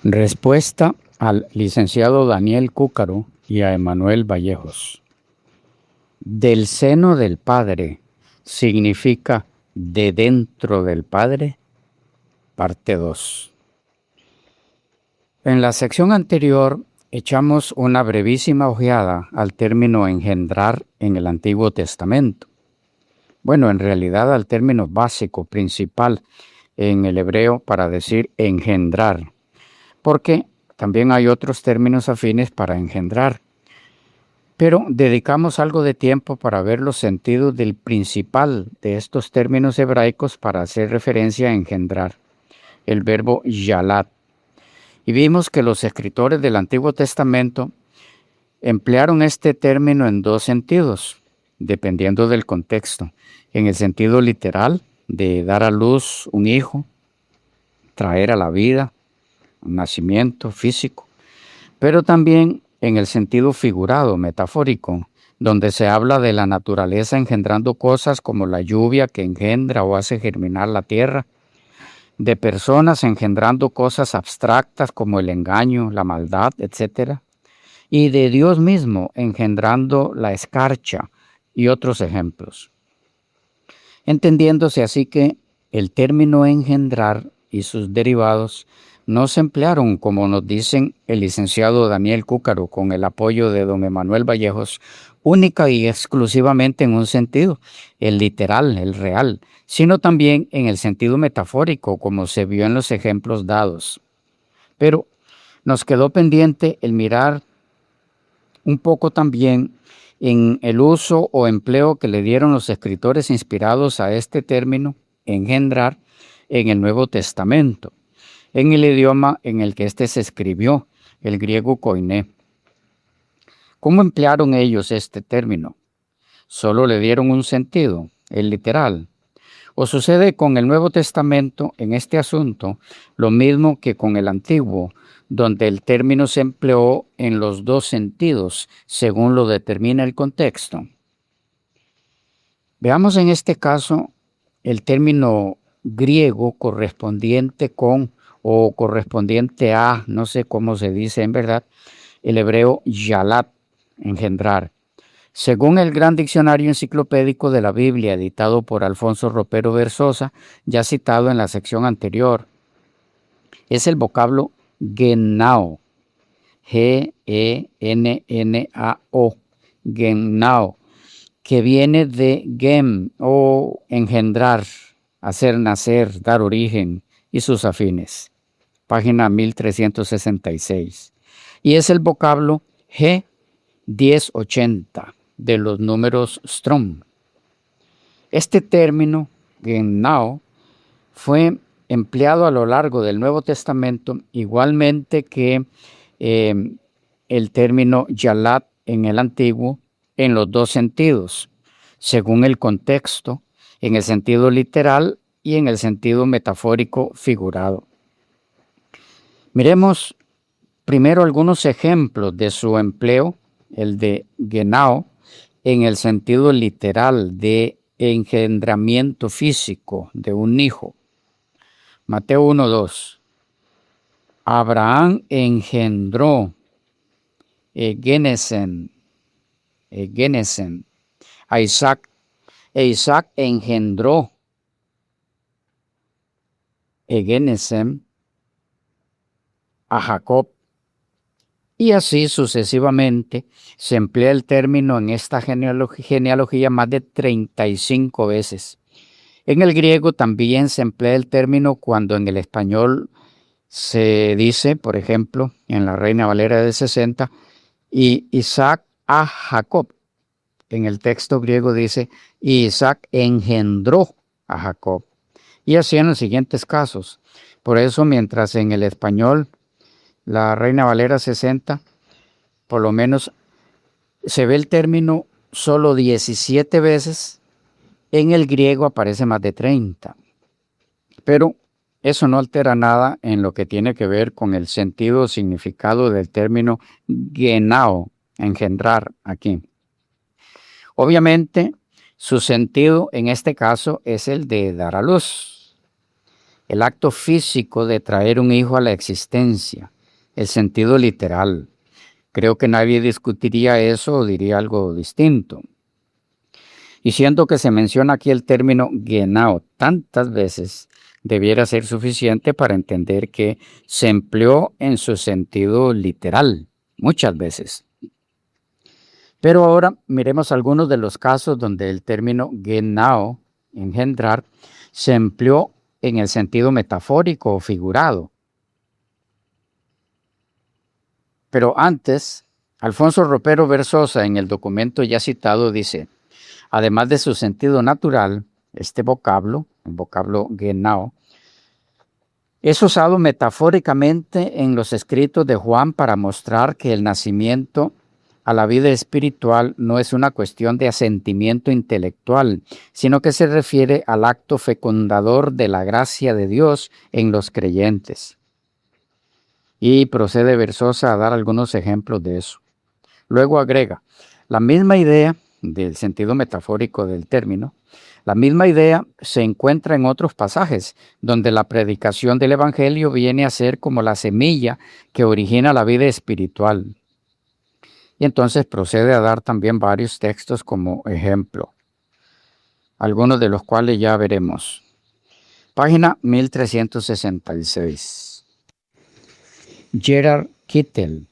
Respuesta al licenciado Daniel Cúcaro y a Emanuel Vallejos. Del seno del Padre significa de dentro del Padre. Parte 2. En la sección anterior echamos una brevísima ojeada al término engendrar en el Antiguo Testamento. Bueno, en realidad al término básico, principal en el hebreo para decir engendrar, porque también hay otros términos afines para engendrar. Pero dedicamos algo de tiempo para ver los sentidos del principal de estos términos hebraicos para hacer referencia a engendrar, el verbo yalat. Y vimos que los escritores del Antiguo Testamento emplearon este término en dos sentidos, dependiendo del contexto. En el sentido literal, de dar a luz un hijo, traer a la vida, un nacimiento físico, pero también en el sentido figurado, metafórico, donde se habla de la naturaleza engendrando cosas como la lluvia que engendra o hace germinar la tierra, de personas engendrando cosas abstractas como el engaño, la maldad, etc., y de Dios mismo engendrando la escarcha y otros ejemplos. Entendiéndose así que el término engendrar y sus derivados no se emplearon, como nos dicen el licenciado Daniel Cúcaro, con el apoyo de don Emanuel Vallejos, única y exclusivamente en un sentido, el literal, el real, sino también en el sentido metafórico, como se vio en los ejemplos dados. Pero nos quedó pendiente el mirar un poco también en el uso o empleo que le dieron los escritores inspirados a este término, engendrar, en el Nuevo Testamento, en el idioma en el que éste se escribió, el griego koiné. ¿Cómo emplearon ellos este término? ¿Solo le dieron un sentido, el literal? ¿O sucede con el Nuevo Testamento en este asunto lo mismo que con el Antiguo, donde el término se empleó en los dos sentidos, según lo determina el contexto? Veamos en este caso el término griego correspondiente con o correspondiente a, no sé cómo se dice en verdad, el hebreo yalat, engendrar. Según el Gran Diccionario Enciclopédico de la Biblia, editado por Alfonso Ropero Versosa, ya citado en la sección anterior, es el vocablo genao, G-E-N-N-A-O, genao, que viene de gem o engendrar, hacer nacer, dar origen y sus afines. Página 1366. Y es el vocablo G1080 de los números Strong. Este término, genau, fue empleado a lo largo del Nuevo Testamento, igualmente que el término yalat en el Antiguo, en los dos sentidos, según el contexto, en el sentido literal y en el sentido metafórico figurado. Miremos primero algunos ejemplos de su empleo, el de genau, en el sentido literal de engendramiento físico de un hijo. Mateo 1:2. Abraham engendró Genesen a Isaac, e Isaac engendró Genesen a Jacob. Y así sucesivamente se emplea el término en esta genealogía más de 35 veces. En el griego también se emplea el término cuando en el español se dice, por ejemplo, en la Reina Valera de 60, y Isaac a Jacob. En el texto griego dice, y Isaac engendró a Jacob. Y así en los siguientes casos. Por eso, mientras en el español, la Reina Valera 60, por lo menos se ve el término solo 17 veces, en el griego aparece más de 30. Pero eso no altera nada en lo que tiene que ver con el sentido o significado del término genao, engendrar aquí. Obviamente, su sentido en este caso es el de dar a luz. el acto físico de traer un hijo a la existencia, el sentido literal. Creo que nadie discutiría eso o diría algo distinto. Y siendo que se menciona aquí el término genao tantas veces, debiera ser suficiente para entender que se empleó en su sentido literal, muchas veces. Pero ahora miremos algunos de los casos donde el término genao, engendrar, se empleó en el sentido metafórico o figurado. Pero antes, Alfonso Ropero Versosa, en el documento ya citado, dice: además de su sentido natural, este vocablo, el vocablo genao, es usado metafóricamente en los escritos de Juan para mostrar que el nacimiento a la vida espiritual no es una cuestión de asentimiento intelectual, sino que se refiere al acto fecundador de la gracia de Dios en los creyentes. Y procede Versosa a dar algunos ejemplos de eso. Luego agrega, la misma idea del sentido metafórico del término, la misma idea se encuentra en otros pasajes, donde la predicación del Evangelio viene a ser como la semilla que origina la vida espiritual. Y entonces procede a dar también varios textos como ejemplo, algunos de los cuales ya veremos. Página 1366. Gerard Kittel,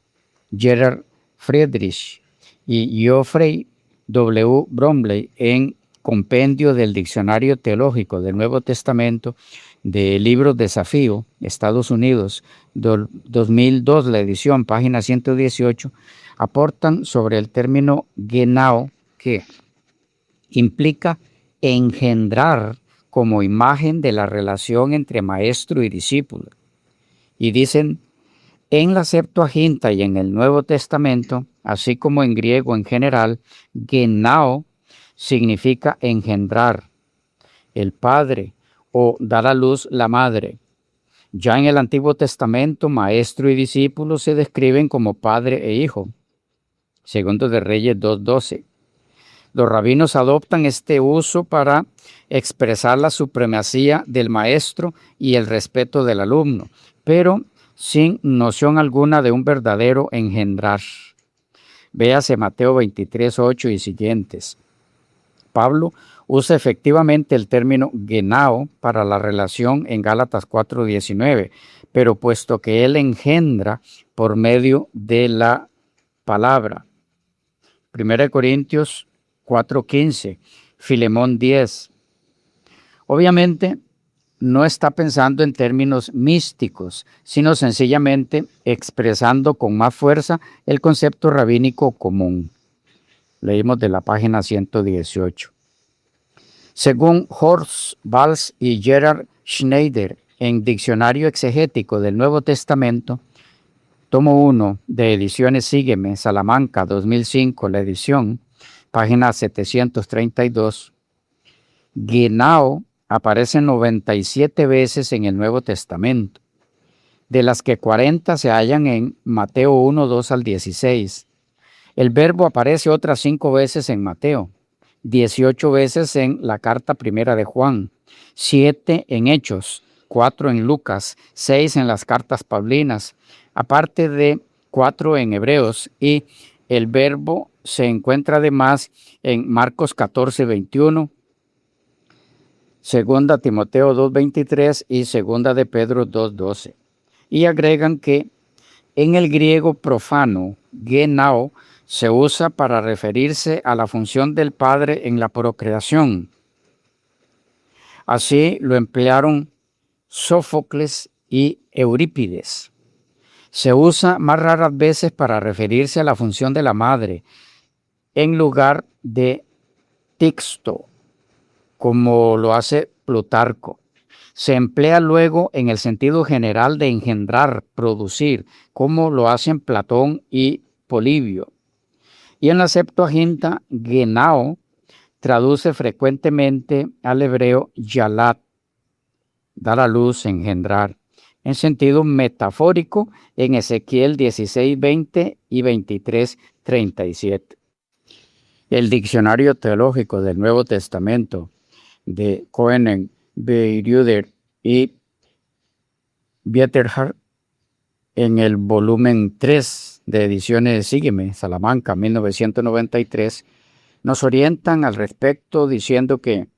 Gerard Friedrich y Geoffrey W. Bromley en Compendio del Diccionario Teológico del Nuevo Testamento de Libros Desafío, Estados Unidos, 2002, la edición, página 118, aportan sobre el término genao, que implica engendrar como imagen de la relación entre maestro y discípulo. Y dicen, en la Septuaginta y en el Nuevo Testamento, así como en griego en general, genao significa engendrar, el padre, o dar a luz la madre. Ya en el Antiguo Testamento, maestro y discípulo se describen como padre e hijo. Segundo de Reyes 2:12. Los rabinos adoptan este uso para expresar la supremacía del maestro y el respeto del alumno, pero sin noción alguna de un verdadero engendrar. Véase Mateo 23:8 y siguientes. Pablo usa efectivamente el término genao para la relación en Gálatas 4:19, pero puesto que él engendra por medio de la palabra. 1 Corintios 4:15, Filemón 10. Obviamente, no está pensando en términos místicos, sino sencillamente expresando con más fuerza el concepto rabínico común. Leímos de la página 118. Según Horst Valls y Gerhard Schneider en Diccionario Exegético del Nuevo Testamento, tomo 1 de Ediciones Sígueme, Salamanca, 2005, la edición, página 732, genao aparece 97 veces en el Nuevo Testamento, de las que 40 se hallan en Mateo 1, 2 al 16. El verbo aparece otras 5 veces en Mateo, 18 veces en la carta primera de Juan, 7 en Hechos, 4 en Lucas, 6 en las cartas paulinas, aparte de 4 en Hebreos, y el verbo se encuentra además en Marcos 14:21, segunda Timoteo 2:23 y segunda de Pedro 2:12. Y agregan que en el griego profano, genao, se usa para referirse a la función del padre en la procreación. Así lo emplearon Sófocles y Eurípides. Se usa más raras veces para referirse a la función de la madre, en lugar de tixto, como lo hace Plutarco. Se emplea luego en el sentido general de engendrar, producir, como lo hacen Platón y Polibio. Y en la Septuaginta, genao traduce frecuentemente al hebreo yalat, dar a luz, engendrar, en sentido metafórico en Ezequiel 16:20 y 23:37. El Diccionario Teológico del Nuevo Testamento de Koenen, Beirüder y Vieterhard, en el volumen 3 de Ediciones Sígueme, Salamanca, 1993, nos orientan al respecto diciendo que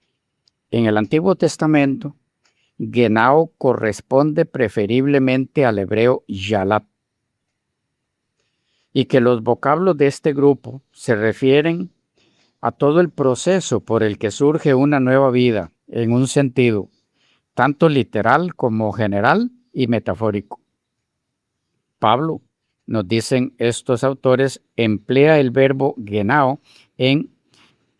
en el Antiguo Testamento, Genao corresponde preferiblemente al hebreo Yalat, y que los vocablos de este grupo se refieren a todo el proceso por el que surge una nueva vida en un sentido tanto literal como general y metafórico. Pablo, nos dicen estos autores, emplea el verbo genao en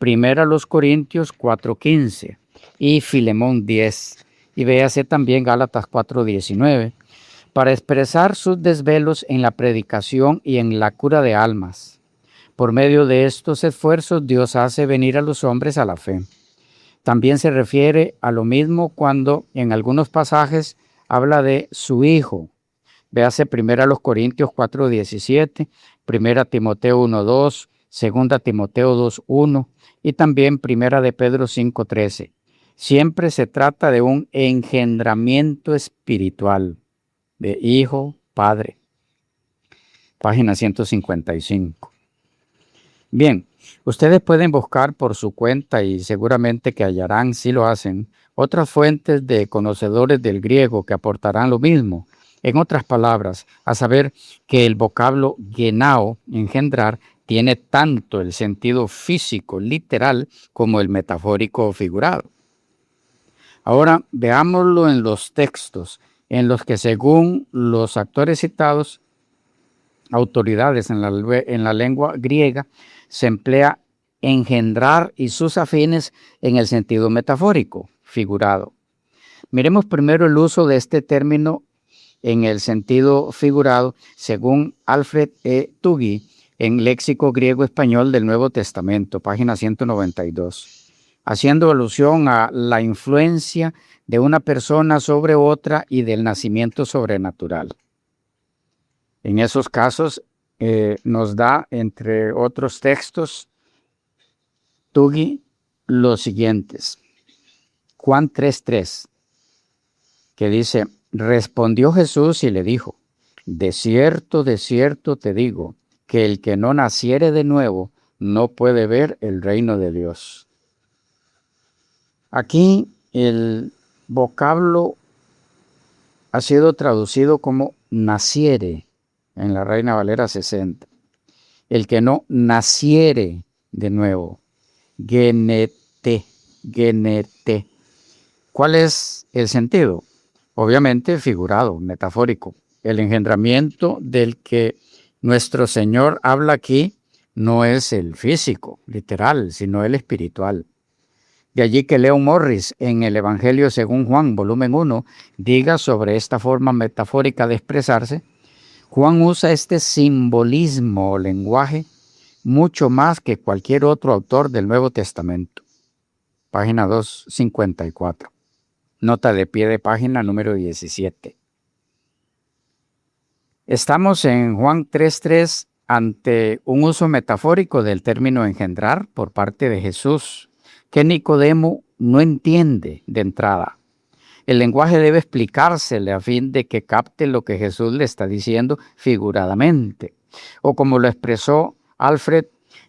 1 Corintios 4:15 y Filemón 10, y véase también Gálatas 4:19, para expresar sus desvelos en la predicación y en la cura de almas. Por medio de estos esfuerzos, Dios hace venir a los hombres a la fe. También se refiere a lo mismo cuando en algunos pasajes habla de su Hijo. Véase 1 Corintios 4:17, 1 Timoteo 1:2, 2 Timoteo 2:1 y también 1 de Pedro 5:13. Siempre se trata de un engendramiento espiritual de Hijo, Padre. Página 155. Bien, ustedes pueden buscar por su cuenta y seguramente que hallarán, si lo hacen, otras fuentes de conocedores del griego que aportarán lo mismo. En otras palabras, a saber que el vocablo genao, engendrar, tiene tanto el sentido físico, literal, como el metafórico o figurado. Ahora veámoslo en los textos en los que, según los autores citados, autoridades en la lengua griega, se emplea engendrar y sus afines en el sentido metafórico, figurado. Miremos primero el uso de este término en el sentido figurado, según Alfred E. Tuggy, en Léxico Griego Español del Nuevo Testamento, página 192, haciendo alusión a la influencia de una persona sobre otra y del nacimiento sobrenatural. En esos casos nos da, entre otros textos, Tuggy, los siguientes. Juan 3:3, que dice, respondió Jesús y le dijo, de cierto te digo, que el que no naciere de nuevo no puede ver el reino de Dios. Aquí el vocablo ha sido traducido como naciere en la Reina Valera 60. El que no naciere de nuevo. Genete. ¿Cuál es el sentido? Obviamente figurado, metafórico. El engendramiento del que nuestro Señor habla aquí no es el físico, literal, sino el espiritual. De allí que Leon Morris, en el Evangelio según Juan, volumen 1, diga sobre esta forma metafórica de expresarse, Juan usa este simbolismo o lenguaje mucho más que cualquier otro autor del Nuevo Testamento. Página 254. Nota de pie de página número 17. Estamos en Juan 3:3 ante un uso metafórico del término engendrar por parte de Jesús, que Nicodemo no entiende de entrada. El lenguaje debe explicársele a fin de que capte lo que Jesús le está diciendo figuradamente, o como lo expresó Alfred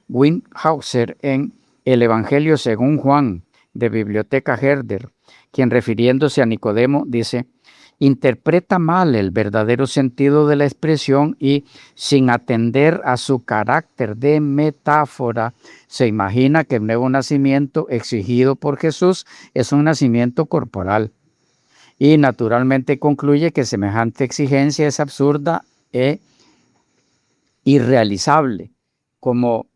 Windhauser en El Evangelio según Juan, de Biblioteca Herder, quien refiriéndose a Nicodemo dice, interpreta mal el verdadero sentido de la expresión y, sin atender a su carácter de metáfora, se imagina que el nuevo nacimiento exigido por Jesús es un nacimiento corporal. Y naturalmente concluye que semejante exigencia es absurda e irrealizable, como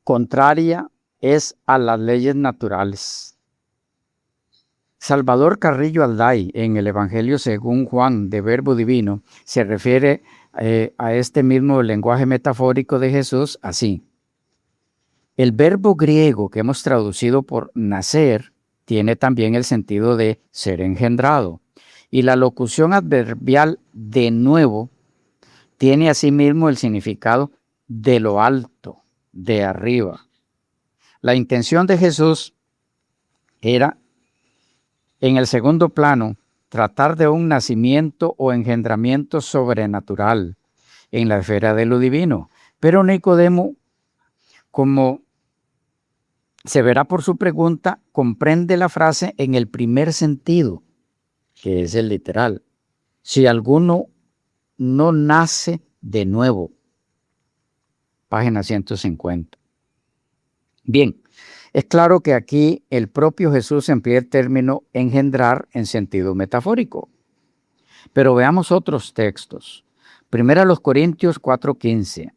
contraria es a las leyes naturales. Salvador Carrillo Alday, en el Evangelio según Juan de Verbo Divino, se refiere a este mismo lenguaje metafórico de Jesús así. El verbo griego que hemos traducido por nacer tiene también el sentido de ser engendrado. Y la locución adverbial de nuevo tiene asimismo el significado de lo alto, de arriba. La intención de Jesús era, en el segundo plano, tratar de un nacimiento o engendramiento sobrenatural en la esfera de lo divino. Pero Nicodemo, como se verá por su pregunta, comprende la frase en el primer sentido, que es el literal. Si alguno no nace de nuevo. Página 150. Bien, es claro que aquí el propio Jesús emplea el término engendrar en sentido metafórico. Pero veamos otros textos. Primera los Corintios 4:15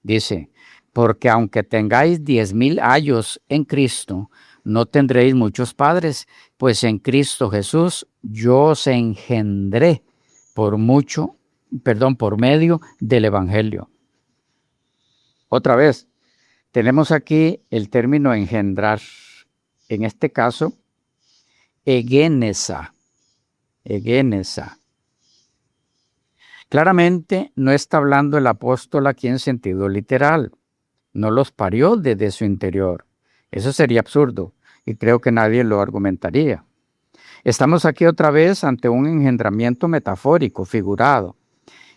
dice, porque aunque tengáis 10,000 años en Cristo, no tendréis muchos padres, pues en Cristo Jesús yo os engendré por medio del Evangelio. Otra vez, tenemos aquí el término engendrar. En este caso, egenesa. Claramente no está hablando el apóstol aquí en sentido literal. No los parió desde su interior. Eso sería absurdo y creo que nadie lo argumentaría. Estamos aquí otra vez ante un engendramiento metafórico, figurado.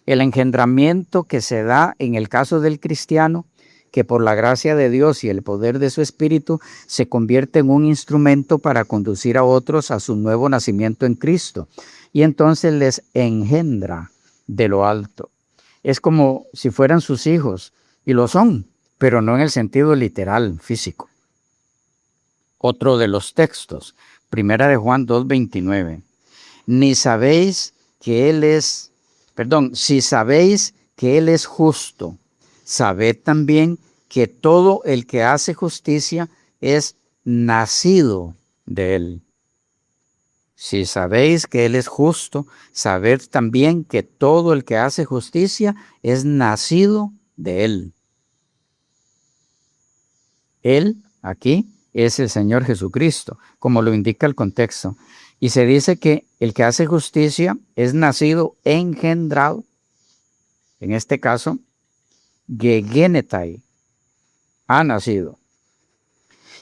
El engendramiento que se da en el caso del cristiano, que por la gracia de Dios y el poder de su Espíritu se convierte en un instrumento para conducir a otros a su nuevo nacimiento en Cristo. Y entonces les engendra de lo alto. Es como si fueran sus hijos, y lo son, pero no en el sentido literal, físico. Otro de los textos, Primera de Juan 2:29. Si sabéis que Él es justo, sabed también que todo el que hace justicia es nacido de Él. Si sabéis que Él es justo, sabed también que todo el que hace justicia es nacido de Él. Él, aquí, es el Señor Jesucristo, como lo indica el contexto. Y se dice que el que hace justicia es nacido, engendrado, en este caso, gegenetai, ha nacido.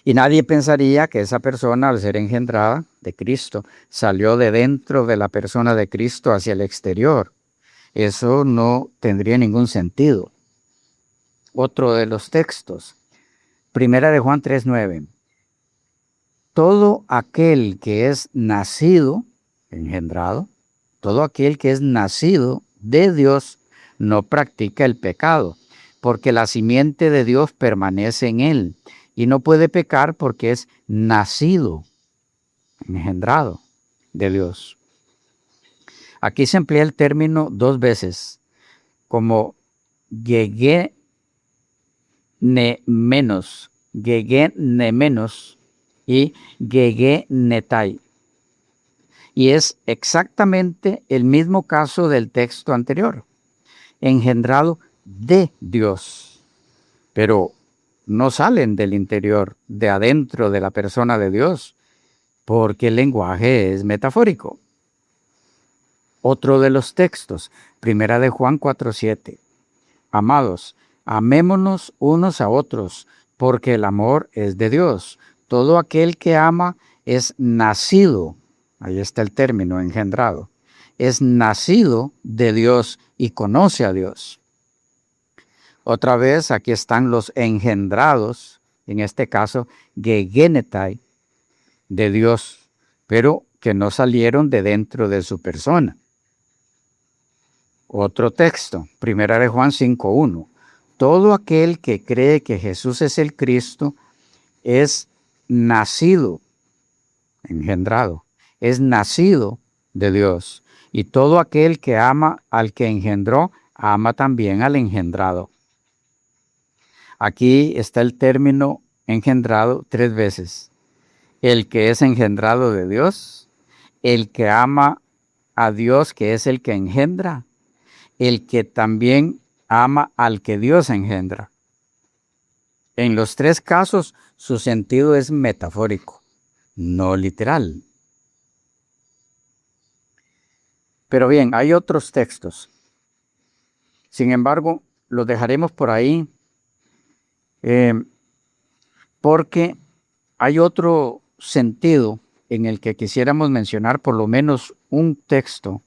Y nadie pensaría que esa persona, al ser engendrada de Cristo, salió de dentro de la persona de Cristo hacia el exterior. Eso no tendría ningún sentido. Otro de los textos, Primera de Juan 3:9. Todo aquel que es nacido, engendrado, todo aquel que es nacido de Dios no practica el pecado, porque la simiente de Dios permanece en él y no puede pecar porque es nacido, engendrado de Dios. Aquí se emplea el término 2 veces, como gegenemenos y gegenetai. Y es exactamente el mismo caso del texto anterior, engendrado de Dios, pero no salen del interior, de adentro de la persona de Dios, porque el lenguaje es metafórico. Otro de los textos, Primera de Juan 4:7. Amados, amémonos unos a otros, porque el amor es de Dios. Todo aquel que ama es nacido, ahí está el término, engendrado, es nacido de Dios y conoce a Dios. Otra vez, aquí están los engendrados, en este caso, gegenetai, de Dios, pero que no salieron de dentro de su persona. Otro texto, Primera de Juan 5:1. Todo aquel que cree que Jesús es el Cristo es nacido, engendrado, es nacido de Dios. Y todo aquel que ama al que engendró, ama también al engendrado. Aquí está el término engendrado 3 veces. El que es engendrado de Dios, el que ama a Dios, que es el que engendra, el que también ama al que Dios engendra. En los 3 casos, su sentido es metafórico, no literal. Pero bien, hay otros textos. Sin embargo, los dejaremos por ahí porque hay otro sentido en el que quisiéramos mencionar por lo menos un texto,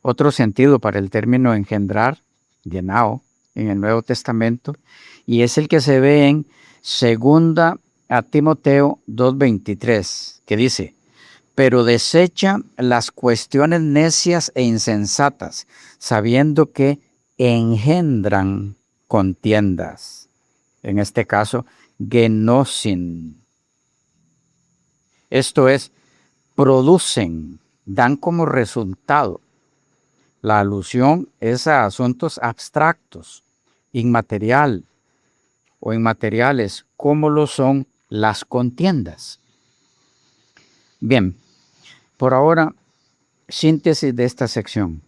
otro sentido para el término engendrar, genao, en el Nuevo Testamento, y es el que se ve en 2 a Timoteo 2:23, que dice: pero desecha las cuestiones necias e insensatas, sabiendo que engendran contiendas. En este caso, genosin. Esto es, producen, dan como resultado. La alusión es a asuntos abstractos, inmaterial o inmateriales, como lo son las contiendas. Bien, por ahora, síntesis de esta sección.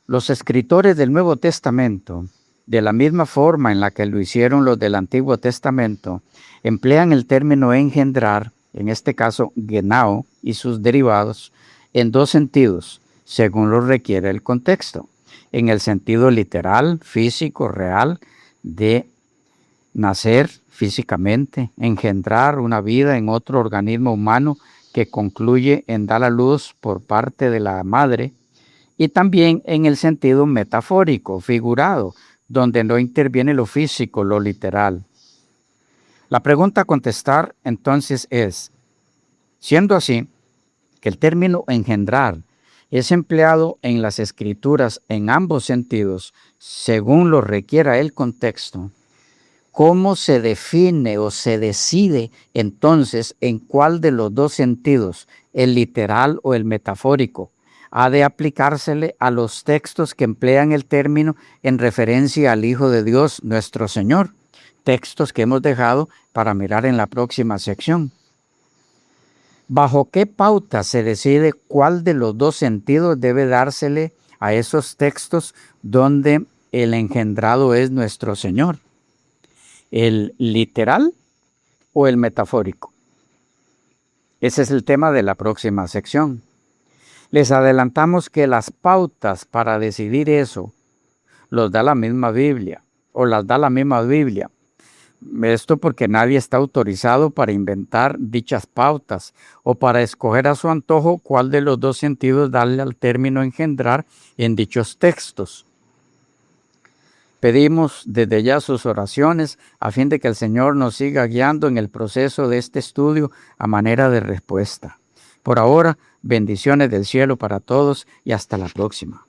Los escritores del Nuevo Testamento, de la misma forma en la que lo hicieron los del Antiguo Testamento, emplean el término engendrar, en este caso genao y sus derivados, en dos sentidos, según lo requiere el contexto. En el sentido literal, físico, real, de nacer físicamente, engendrar una vida en otro organismo humano que concluye en dar a luz por parte de la madre, y también en el sentido metafórico, figurado, donde no interviene lo físico, lo literal. La pregunta a contestar entonces es, siendo así, que el término engendrar es empleado en las Escrituras en ambos sentidos, según lo requiera el contexto, ¿cómo se define o se decide entonces en cuál de los dos sentidos, el literal o el metafórico, ha de aplicársele a los textos que emplean el término en referencia al Hijo de Dios, nuestro Señor? Textos que hemos dejado para mirar en la próxima sección. ¿Bajo qué pauta se decide cuál de los dos sentidos debe dársele a esos textos donde el engendrado es nuestro Señor? ¿El literal o el metafórico? Ese es el tema de la próxima sección. Les adelantamos que las pautas para decidir eso los da la misma Biblia, o las da la misma Biblia. Esto porque nadie está autorizado para inventar dichas pautas o para escoger a su antojo cuál de los dos sentidos darle al término engendrar en dichos textos. Pedimos desde ya sus oraciones a fin de que el Señor nos siga guiando en el proceso de este estudio a manera de respuesta. Por ahora, bendiciones del cielo para todos y hasta la próxima.